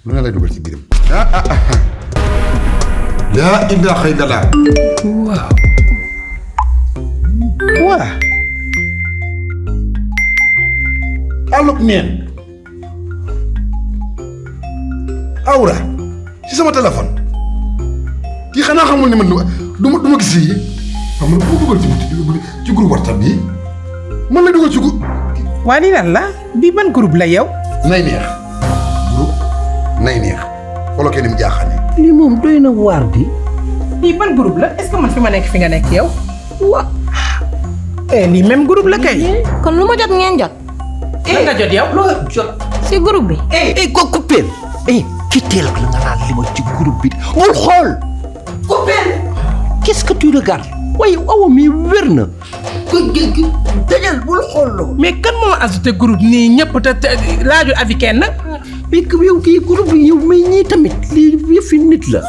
lu nga lay dugal ci biiram. laa ilaaha illallaah. waaw. waa. allo neen. Awra ci sama téléphone. kii xanaa xamul ne man du ma gis yi. waaw man bu dugal ci groupe WhatsApp bi man la dugal ci groupe. waa lii lan la bii ban groupe la yow. nay neex. groupe nay neex. xooloo kenn mu jaaxane. lii moom doy na waar di. lii ban groupe la est-ce que man fi ma nekk fi nga nekk yow. wa lii même groupe la kay. kon lu ma jot ngeen jot. lan nga jot yow. loo jot. si groupe bi. ko coupé. quitteel la nga naan li ma ci groupe bi bul xool. coupé. qu'est-ce que tu regardes. waaye awa mi wér na. dajal bul xool loo. mais kan moo ajouté groupe nii ñëpp te laaju avis kenn. mais yow kii groupe bi yow mais ñii tamit lii yëfi nit la.